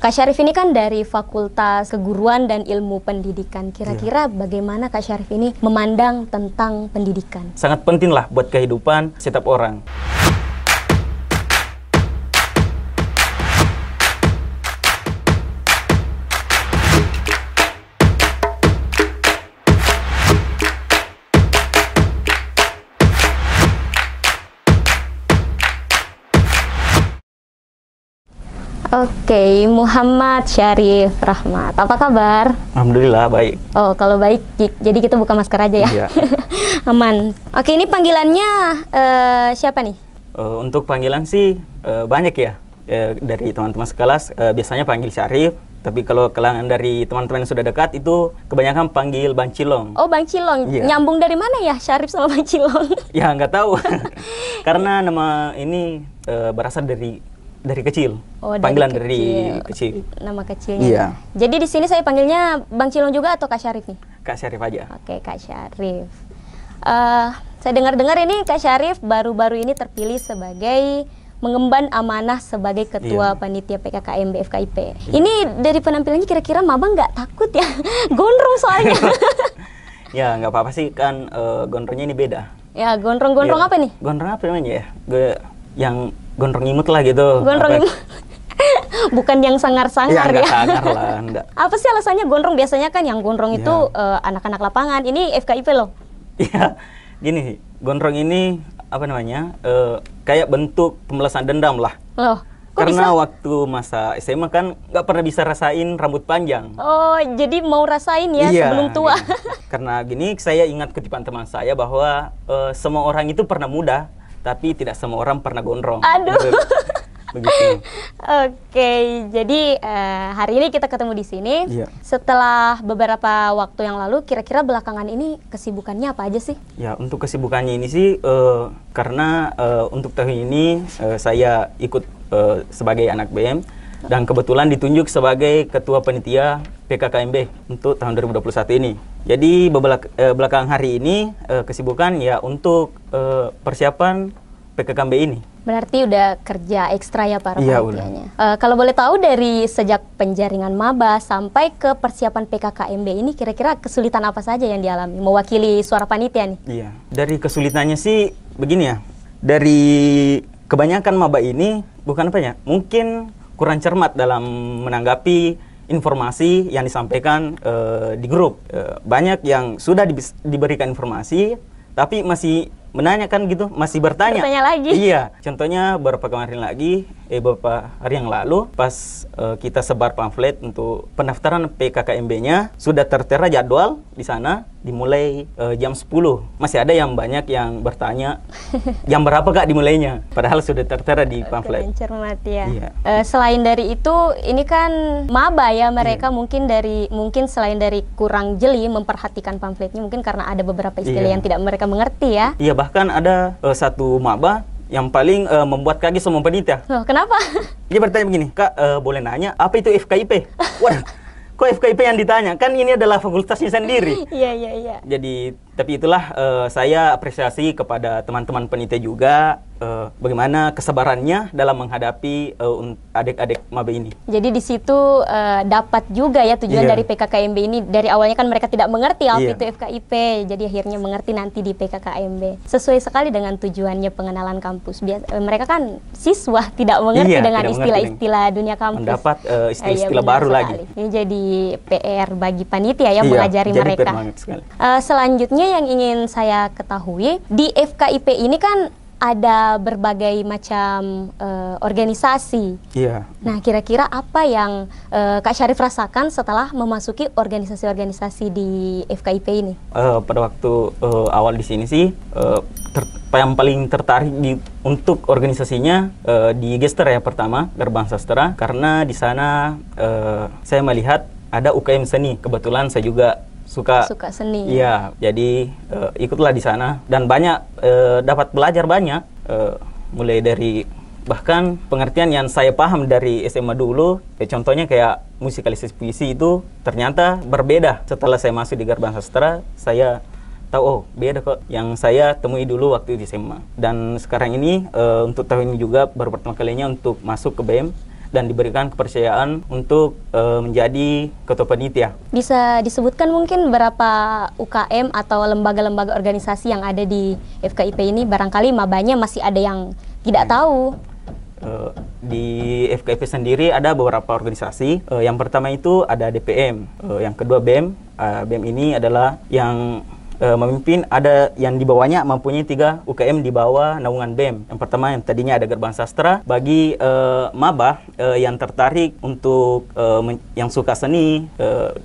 Kak Syarif ini kan dari Fakultas Keguruan dan Ilmu Pendidikan. Kira-kira bagaimana Kak Syarif ini memandang tentang pendidikan? Sangat penting lah buat kehidupan setiap orang. Oke, Muhammad Syarif Rahmat. Apa kabar? Alhamdulillah baik. Oh, kalau baik, jadi kita buka masker aja ya. Iya. Aman. Oke, ini panggilannya siapa nih? Untuk panggilan sih banyak ya. Dari teman-teman sekelas biasanya panggil Syarif. Tapi kalau kalangan dari teman-teman yang sudah dekat itu kebanyakan panggil Bang Cilong. Oh, Bang Cilong. Iya. Nyambung dari mana ya Syarif sama Bang Cilong? Ya nggak tahu. Karena nama ini berasal dari kecil. Oh, panggilan dari kecil. Nama kecilnya. Iya. Jadi di sini saya panggilnya Bang Cilong juga atau Kak Syarif nih? Kak Syarif aja. Oke, Kak Syarif. Saya dengar-dengar ini Kak Syarif baru-baru ini terpilih sebagai mengemban amanah sebagai Ketua Panitia PKKMB FKIP. Ini dari penampilannya kira-kira Maba nggak takut ya? Gondrong soalnya. Ya nggak apa-apa sih kan gondrongnya ini beda. Ya, gondrong-gondrong Ya, apa nih? Gondrong apa namanya ya? Yang gondrong imut lah gitu. Gondrong imut. Bukan yang sangar-sangar ya. Nggak sangar lah, enggak. Apa sih alasannya gondrong? Biasanya kan yang gondrong itu anak-anak lapangan. Ini FKIP loh. Iya, gini, gondrong ini apa namanya? Kayak bentuk pembalasan dendam lah. Loh, kok Karena bisa? waktu masa SMA kan nggak pernah bisa rasain rambut panjang. Oh, jadi mau rasain ya Iya, sebelum tua. gitu. Karena gini, saya ingat kutipan teman saya bahwa semua orang itu pernah muda, tapi tidak semua orang pernah gondrong. Aduh. Begitu. Oke, jadi hari ini kita ketemu di sini. Iya. Setelah beberapa waktu yang lalu, kira-kira belakangan ini kesibukannya apa aja sih? Ya, untuk kesibukannya ini sih karena untuk tahun ini saya ikut sebagai anak BM dan kebetulan ditunjuk sebagai Ketua Panitia PKKMB untuk tahun 2021 ini. Jadi belakangan hari ini kesibukan ya untuk persiapan PKKMB ini. Berarti udah kerja ekstra ya para Iya, panitianya. Kalau boleh tahu dari sejak penjaringan maba sampai ke persiapan PKKMB ini kira-kira kesulitan apa saja yang dialami mewakili suara panitia nih? Iya, dari kesulitannya sih begini ya. Dari kebanyakan maba ini bukan apa ya? Mungkin kurang cermat dalam menanggapi informasi yang disampaikan di grup. Banyak yang sudah diberikan informasi tapi masih menanyakan gitu, masih bertanya. Bertanya lagi. Iya, contohnya beberapa hari yang lalu pas kita sebar pamflet untuk pendaftaran PKKMB-nya sudah tertera jadwal di sana dimulai jam 10. Masih ada yang banyak yang bertanya jam berapa Kak dimulainya, padahal sudah tertera di pamflet. Kurang cermat ya. Iya. Selain dari itu, ini kan maba ya mereka mungkin selain dari kurang jeli memperhatikan pamfletnya mungkin karena ada beberapa istilah yang tidak mereka mengerti ya. Iya, bahkan ada satu maba yang paling membuat kaget semua panitia. Loh, kenapa? Dia bertanya begini, Kak boleh nanya apa itu FKIP? Waduh, kok FKIP yang ditanya? Kan ini adalah fakultasnya sendiri. Iya. Jadi, tapi itulah saya apresiasi kepada teman-teman panitia juga bagaimana kesabarannya dalam menghadapi adik-adik maba ini. Jadi di situ dapat juga ya tujuan dari PKKMB ini. Dari awalnya kan mereka tidak mengerti apa itu FKIP, jadi akhirnya mengerti nanti di PKKMB. Sesuai sekali dengan tujuannya pengenalan kampus. Mereka kan siswa tidak mengerti dengan istilah-istilah dunia kampus. Mendapat istilah-istilah baru lagi. Ini jadi PR bagi panitia yang mengajari mereka. Selanjutnya yang ingin saya ketahui, di FKIP ini kan ada berbagai macam organisasi. Iya. Nah, kira-kira apa yang Kak Syarif rasakan setelah memasuki organisasi-organisasi di FKIP ini? Pada waktu awal di sini sih, yang paling tertarik untuk organisasinya di Gester ya pertama, Gerbang Sastra, karena di sana saya melihat ada UKM seni. Kebetulan saya juga suka seni. Iya, jadi ikutlah di sana dan banyak dapat belajar banyak, mulai dari bahkan pengertian yang saya paham dari SMA dulu, contohnya kayak musikalisasi puisi itu ternyata berbeda. Setelah saya masuk di Gerbang Sastra, saya tahu oh beda kok yang saya temui dulu waktu di SMA. Dan sekarang ini untuk tahun ini juga baru pertama kalinya untuk masuk ke BEM dan diberikan kepercayaan untuk menjadi ketua panitia. Bisa disebutkan mungkin berapa UKM atau lembaga-lembaga organisasi yang ada di FKIP ini? Barangkali mabanya masih ada yang tidak tahu. Di FKIP sendiri ada beberapa organisasi. Yang pertama itu ada DPM, yang kedua BEM. BEM ini adalah yang memimpin, ada yang di bawahnya mempunyai 3 UKM di bawah naungan BEM. Yang pertama yang tadinya ada Gerbang Sastra, bagi maba yang tertarik untuk yang suka seni,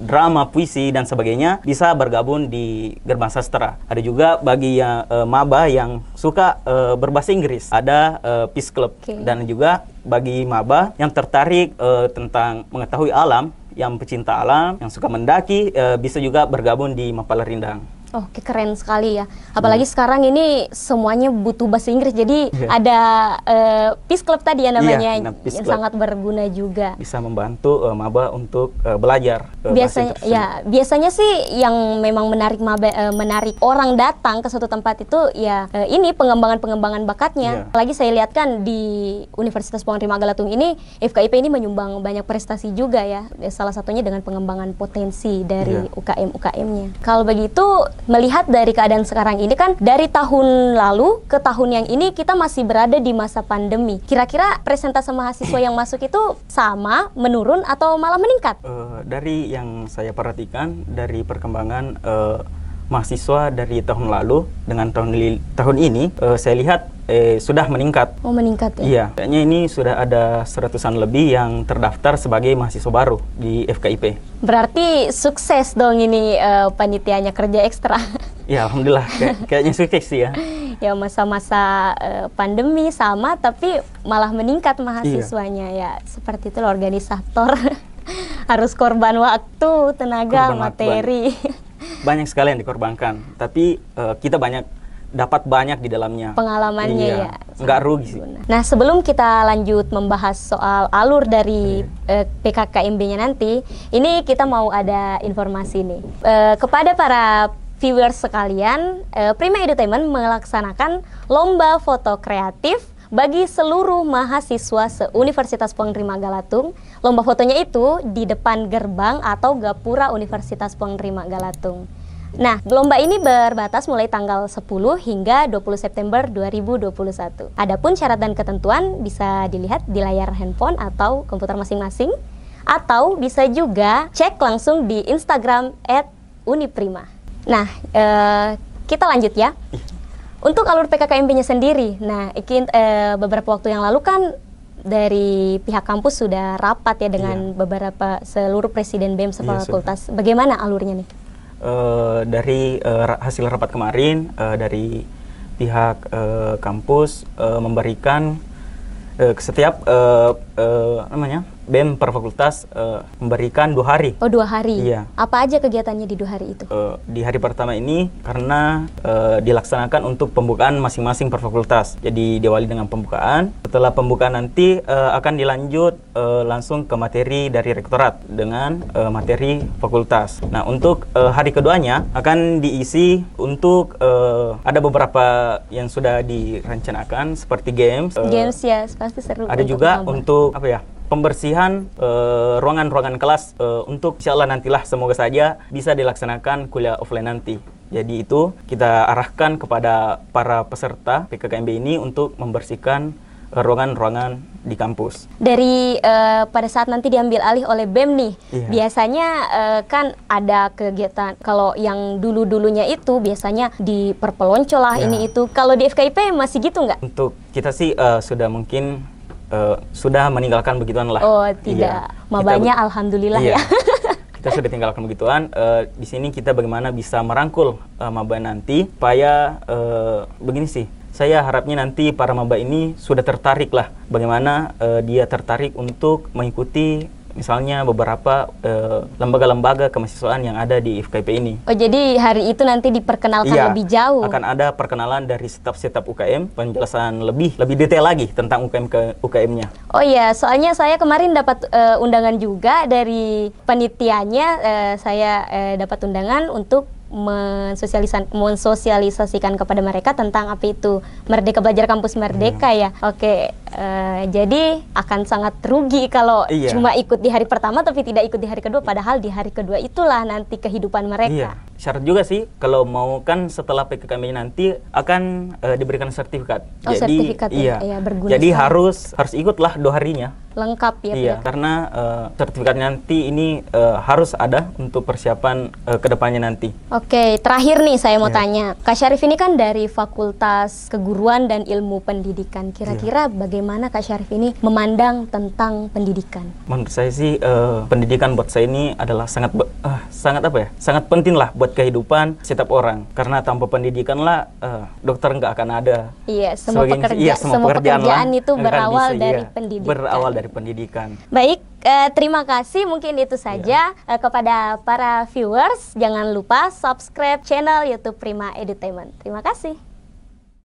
drama, puisi dan sebagainya bisa bergabung di Gerbang Sastra. Ada juga bagi yang maba yang suka berbahasa Inggris, ada Peace Club. Dan juga bagi maba yang tertarik tentang mengetahui alam, yang pecinta alam, yang suka mendaki, bisa juga bergabung di Mapala Rindang. Oh, keren sekali ya. Apalagi sekarang ini semuanya butuh bahasa Inggris. Jadi ada Peace Club tadi ya namanya, yang sangat berguna juga. Bisa membantu maba untuk belajar biasanya ya, biasanya sih yang memang menarik maba, menarik orang datang ke suatu tempat itu ya ini pengembangan bakatnya. Apalagi saya lihat kan di Universitas Pongri Magalatung ini FKIP ini menyumbang banyak prestasi juga ya. Salah satunya dengan pengembangan potensi dari UKM-UKM-nya. Kalau begitu, melihat dari keadaan sekarang ini kan dari tahun lalu ke tahun yang ini kita masih berada di masa pandemi. Kira-kira presentase mahasiswa yang masuk itu sama, menurun atau malah meningkat? Dari yang saya perhatikan dari perkembangan mahasiswa dari tahun lalu dengan tahun ini, saya lihat sudah meningkat. Oh, meningkat ya? Iya, kayaknya ini sudah ada 100-an lebih yang terdaftar sebagai mahasiswa baru di FKIP. Berarti sukses dong ini panitianya, kerja ekstra. Ya, alhamdulillah, kayaknya sukses sih ya. Ya, masa-masa pandemi sama, tapi malah meningkat mahasiswanya. Ya, seperti itu organisator. Harus korban waktu, tenaga, materi. Banyak sekali yang dikorbankan, tapi kita dapat banyak di dalamnya. Pengalamannya ya. Nggak rugi sih. Nah, sebelum kita lanjut membahas soal alur dari PKKMB-nya nanti, ini kita mau ada informasi nih. Kepada para viewers sekalian, Prima Edutainment melaksanakan lomba foto kreatif bagi seluruh mahasiswa se-Universitas Pongri Magalatung. Lomba fotonya itu di depan gerbang atau gapura Universitas Pongri Magalatung. Nah, lomba ini berbatas mulai tanggal 10 hingga 20 September 2021. Adapun syarat dan ketentuan bisa dilihat di layar handphone atau komputer masing-masing, atau bisa juga cek langsung di Instagram @uniprima. Nah, kita lanjut ya. Untuk alur PKKMB-nya sendiri, nah beberapa waktu yang lalu kan dari pihak kampus sudah rapat ya dengan beberapa seluruh presiden BEM sefakultas. Bagaimana alurnya nih? Dari hasil rapat kemarin, dari pihak kampus memberikan setiap BEM per fakultas memberikan 2 hari. Oh, 2 hari? Iya. Apa aja kegiatannya di 2 hari itu? Di hari pertama ini karena dilaksanakan untuk pembukaan masing-masing per fakultas. Jadi diawali dengan pembukaan. Setelah pembukaan nanti akan dilanjut langsung ke materi dari rektorat dengan materi fakultas. Nah, untuk hari keduanya akan diisi untuk ada beberapa yang sudah direncanakan seperti games. Games ya, pasti seru. Ada juga untuk pembersihan ruangan-ruangan kelas untuk insyaallah nantilah semoga saja bisa dilaksanakan kuliah offline nanti. Jadi itu kita arahkan kepada para peserta PKKMB ini untuk membersihkan ruangan-ruangan di kampus. Dari pada saat nanti diambil alih oleh BEM nih, biasanya kan ada kegiatan, kalau yang dulu-dulunya itu biasanya di perpelonco lah ini itu. Kalau di FKIP masih gitu nggak? Untuk kita sih sudah mungkin sudah meninggalkan begituan lah. Oh, tidak. Mabanya alhamdulillah ya. Kita sudah tinggalkan begituan. Di sini kita bagaimana bisa merangkul maba nanti supaya begini sih. Saya harapnya nanti para maba ini sudah tertarik lah. Bagaimana dia tertarik untuk mengikuti misalnya beberapa lembaga-lembaga kemahasiswaan yang ada di FKIP ini. Oh, jadi hari itu nanti diperkenalkan lebih jauh? Akan ada perkenalan dari staf-staf UKM, penjelasan lebih detail lagi tentang UKM-nya. Oh iya, soalnya saya kemarin dapat undangan juga dari panitianya, saya dapat undangan untuk mensosialisasikan kepada mereka tentang apa itu Merdeka, belajar kampus Merdeka ya. Oke, jadi akan sangat rugi kalau cuma ikut di hari pertama tapi tidak ikut di hari kedua, padahal di hari kedua itulah nanti kehidupan mereka. Syarat juga sih kalau mau kan setelah PKKMB nanti akan diberikan sertifikat. Jadi sertifikat berguna. Jadi harus ikutlah 2 harinya. Lengkap ya. Karena sertifikat nanti ini harus ada untuk persiapan kedepannya nanti. Oke, terakhir nih saya mau tanya, Kak Syarif ini kan dari Fakultas Keguruan dan Ilmu Pendidikan. Kira-kira bagaimana Kak Syarif ini memandang tentang pendidikan? Menurut saya sih pendidikan buat saya ini adalah sangat penting lah buat kehidupan setiap orang. Karena tanpa pendidikan lah dokter nggak akan ada. Iya, semua pekerjaan itu berawal dari pendidikan. Berawal dari pendidikan. Baik, terima kasih. Mungkin itu saja kepada para viewers. Jangan lupa subscribe channel YouTube Prima Edutainment. Terima kasih.